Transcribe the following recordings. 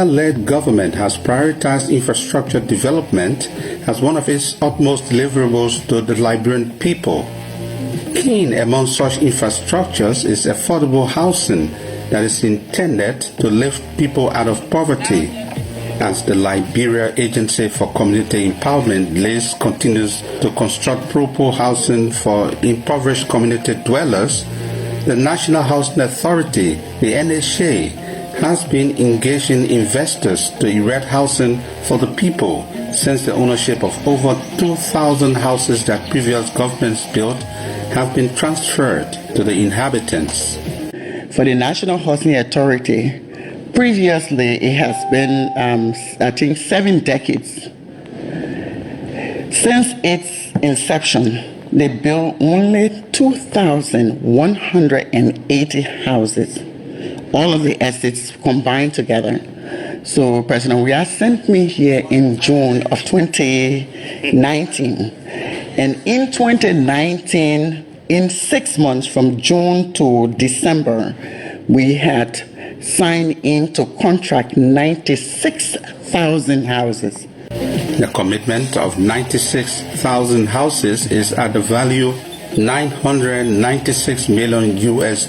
Liberian-led government has prioritized infrastructure development as one of its utmost deliverables to the Liberian people. Key among such infrastructures is affordable housing that is intended to lift people out of poverty. As the Liberia Agency for Community Empowerment LRTN continues to construct proper housing for impoverished community dwellers, the National Housing Authority, the NHA, has been engaging investors to erect housing for the people since the ownership of over 2,000 houses that previous governments built have been transferred to the inhabitants. For the National Housing Authority, previously it has been, I think, 7 decades. Since its inception, they built only 2,180 houses, all of the estates combined together. So President Weah sent me here in June of 2019. And in 2019, in 6 months from June to December, we had signed into contract 96,000 houses. The commitment of 96,000 houses is at the value $996 million US.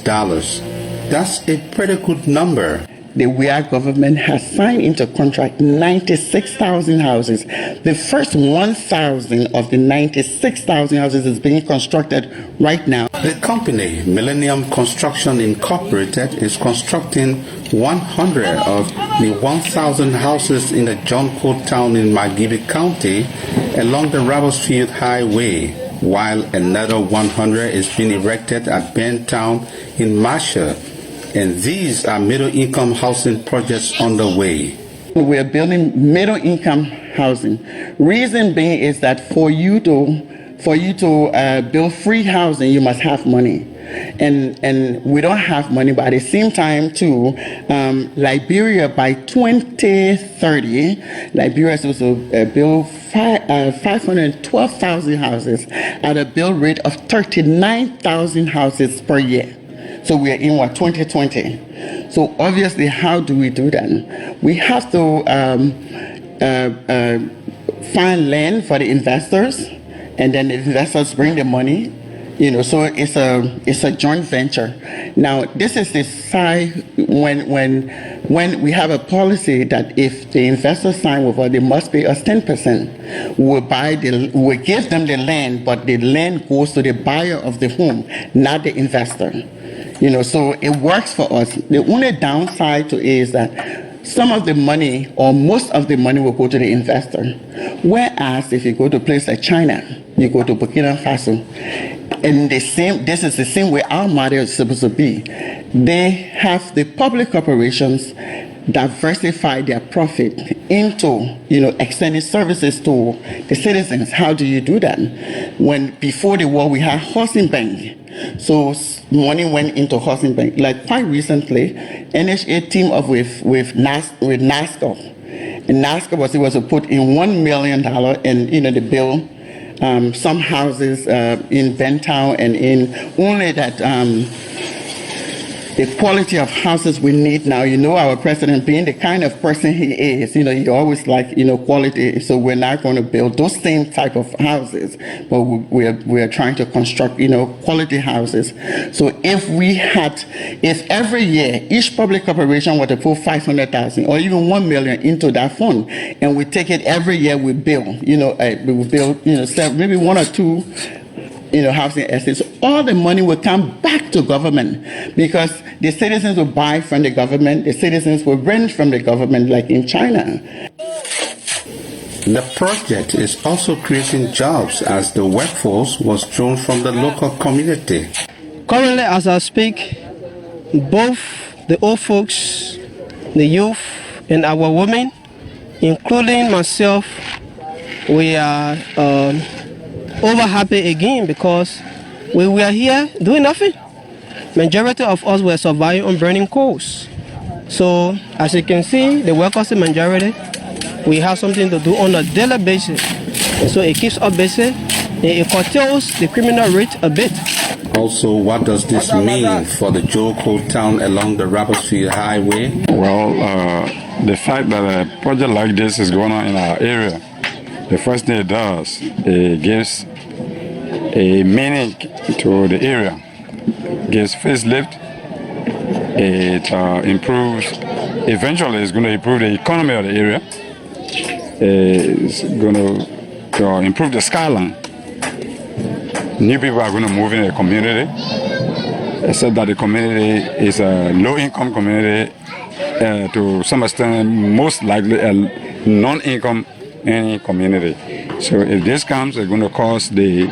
That's a pretty good number. The Weah government has signed into contract 96,000 houses. The first 1,000 of the 96,000 houses is being constructed right now. The company, Millennium Construction Incorporated, is constructing 100 of the 1,000 houses in the John Coat town in Margibi County along the Rabosfield Highway, while another 100 is being erected at Ben Town in Marshall. And these are middle-income housing projects underway. We are building middle-income housing. Reason being is that for you to build free housing, you must have money. And we don't have money, but at the same time, too, Liberia by 2030, Liberia is supposed to build 512,000 houses at a build rate of 39,000 houses per year. So we are in 2020. So obviously, how do we do that? We have to find land for the investors, and then the investors bring the money. So it's a joint venture. Now, this is the side when we have a policy that if the investors sign with us, they must pay us 10%. We'll give them the land, but the land goes to the buyer of the home, not the investor. So it works for us. The only downside to it is that some of the money or most of the money will go to the investor. Whereas if you go to a place like China, you go to Burkina Faso, and this is the same way our model is supposed to be. They have the public corporations diversify their profit into, extending services to the citizens. How do you do that? When before the war we had housing bank. So money went into housing bank. Like quite recently, NHA teamed up with NASCO. And NASCO was able to put in $1 million and to build some houses in Bentown, and in only that the quality of houses we need now. Our president being the kind of person he is, he always like, quality. So we're not going to build those same type of houses, but we're trying to construct, quality houses. So if every year each public corporation were to put 500,000 or even 1 million into that fund, and we take it every year, we build, we will build, maybe 1 or 2 housing estates. All the money will come back to government because the citizens will buy from the government, the citizens will rent from the government, like in China. The project is also creating jobs as the workforce was drawn from the local community. Currently, as I speak, both the old folks, the youth, and our women, including myself, we are over happy again because we were here doing nothing. Majority of us were surviving on burning coals. So as you can see, the workers in majority, we have something to do on a daily basis. And so it keeps us busy. It curtails the criminal rate a bit. Also, what does this mean for the Joe Coat town along the Rabosfield Highway? Well, the fact that a project like this is going on in our area, the first thing it does, it gives a meaning to the area, gives facelift, it improves, eventually it's going to improve the economy of the area, it's going to improve the skyline. New people are going to move in the community, except that the community is a low-income community, to some extent, most likely a non-income any community. So if this comes, it's going to cause a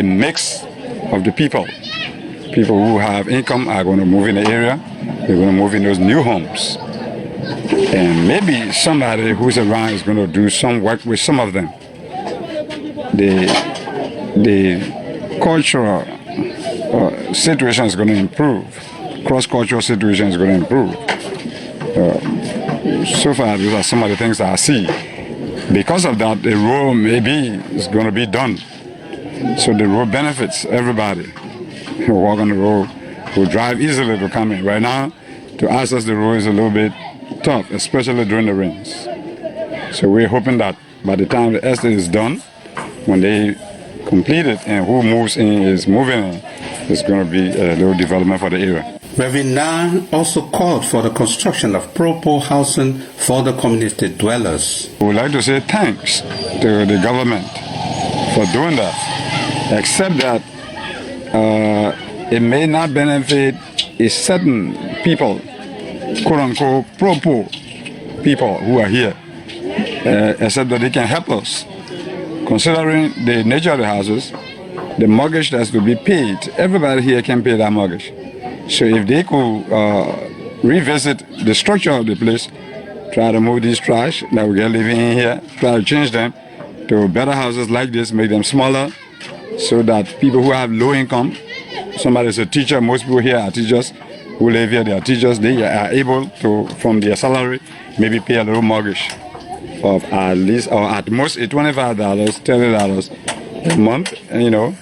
mix of the people. People who have income are going to move in the area. They're going to move in those new homes. And maybe somebody who's around is going to do some work with some of them. The cultural situation is going to improve. Cross-cultural situation is going to improve. So far, these are some of the things I see. Because of that, the road maybe is going to be done. So the road benefits everybody who walk on the road, who drive easily to come in. Right now, to access the road is a little bit tough, especially during the rains. So we're hoping that by the time the estate is done, when they complete it and who moves in is moving in, it's going to be a little development for the area. Reverend Nah also called for the construction of proper housing for the community dwellers. We would like to say thanks to the government for doing that, except that it may not benefit a certain people, quote-unquote pro-poor people who are here, except that they can help us. Considering the nature of the houses, the mortgage that's to be paid, everybody here can pay that mortgage. So if they could revisit the structure of the place, try to move these trash that we get living in here, try to change them to better houses like this, make them smaller, so that people who have low income, somebody's a teacher, most people here are teachers, who live here, they are teachers, they are able to, from their salary, maybe pay a little mortgage of at least, or at most $25, $30 a month, you know.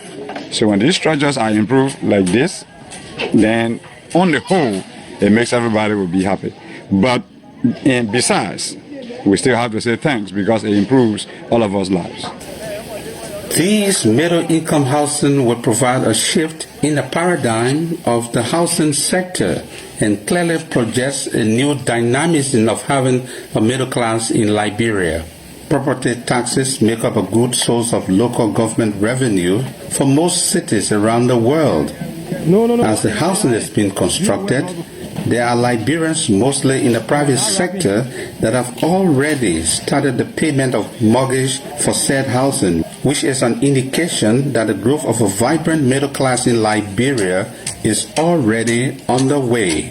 So when these structures are improved like this, then on the whole, it makes everybody will be happy. But besides, we still have to say thanks because it improves all of us lives. These middle-income housing will provide a shift in the paradigm of the housing sector and clearly projects a new dynamism of having a middle class in Liberia. Property taxes make up a good source of local government revenue for most cities around the world. As the housing is being constructed, there are Liberians, mostly in the private sector, that have already started the payment of mortgage for said housing, which is an indication that the growth of a vibrant middle class in Liberia is already underway.